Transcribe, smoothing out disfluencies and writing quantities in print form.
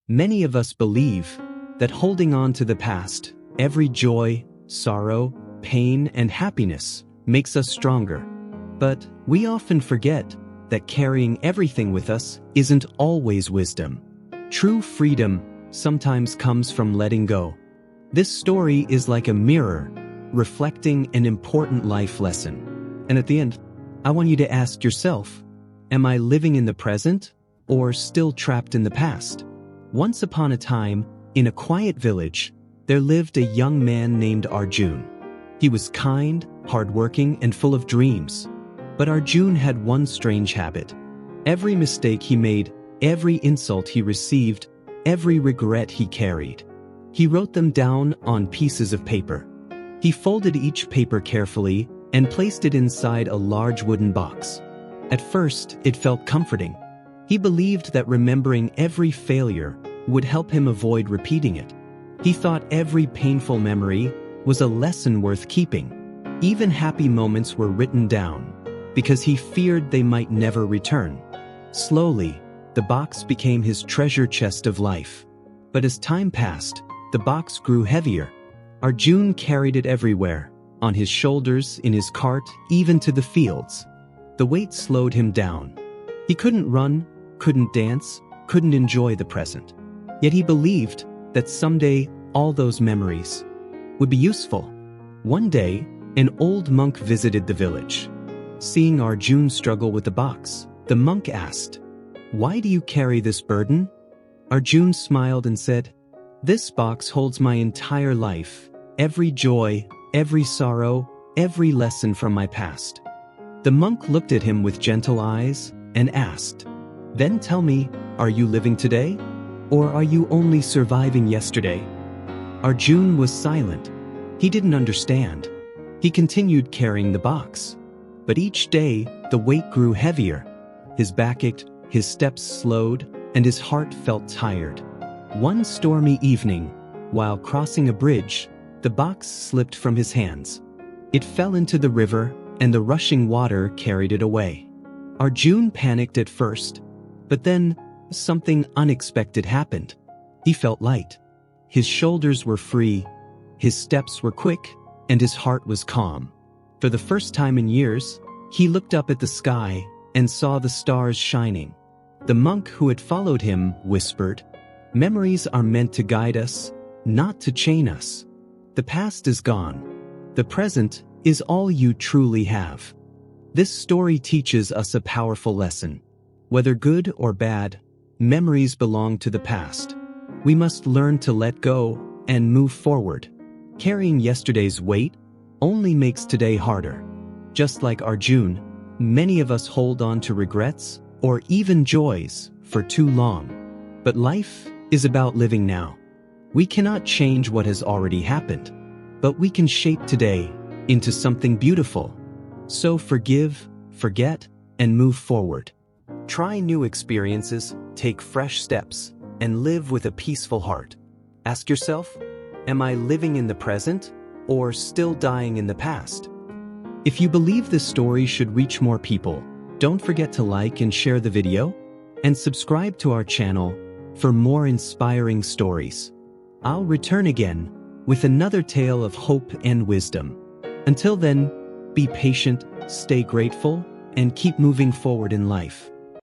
Many of us believe that holding on to the past, every joy, sorrow, pain, and happiness makes us stronger. But we often forget that carrying everything with us isn't always wisdom. True freedom sometimes comes from letting go. This story is like a mirror, reflecting an important life lesson. And at the end, I want you to ask yourself, am I living in the present or still trapped in the past? Once upon a time, in a quiet village, there lived a young man named Arjun. He was kind, hardworking, and full of dreams. But Arjun had one strange habit. Every mistake he made, every insult he received, every regret he carried, he wrote them down on pieces of paper. He folded each paper carefully and placed it inside a large wooden box. At first, it felt comforting. He believed that remembering every failure would help him avoid repeating it. He thought every painful memory was a lesson worth keeping. Even happy moments were written down, because he feared they might never return. Slowly, the box became his treasure chest of life. But as time passed, the box grew heavier. Arjun carried it everywhere, on his shoulders, in his cart, even to the fields. The weight slowed him down. He couldn't run, couldn't dance, couldn't enjoy the present. Yet he believed that someday all those memories would be useful. One day, an old monk visited the village. Seeing Arjun struggle with the box, the monk asked, "Why do you carry this burden?" Arjun smiled and said, "This box holds my entire life, every joy, every sorrow, every lesson from my past." The monk looked at him with gentle eyes and asked, "Then tell me, are you living today? Or are you only surviving yesterday?" Arjun was silent. He didn't understand. He continued carrying the box. But each day, the weight grew heavier. His back ached, his steps slowed, and his heart felt tired. One stormy evening, while crossing a bridge, the box slipped from his hands. It fell into the river, and the rushing water carried it away. Arjun panicked at first, but then something unexpected happened. He felt light. His shoulders were free, his steps were quick, and his heart was calm. For the first time in years, he looked up at the sky and saw the stars shining. The monk who had followed him whispered, "Memories are meant to guide us, not to chain us. The past is gone. The present is all you truly have." This story teaches us a powerful lesson. Whether good or bad, memories belong to the past. We must learn to let go and move forward. Carrying yesterday's weight only makes today harder. Just like Arjun, many of us hold on to regrets or even joys for too long. But life is about living now. We cannot change what has already happened, but we can shape today into something beautiful. So forgive, forget, and move forward. Try new experiences, take fresh steps, and live with a peaceful heart. Ask yourself, am I living in the present or still dying in the past? If you believe this story should reach more people, don't forget to like and share the video, and subscribe to our channel for more inspiring stories. I'll return again with another tale of hope and wisdom. Until then, be patient, stay grateful, and keep moving forward in life.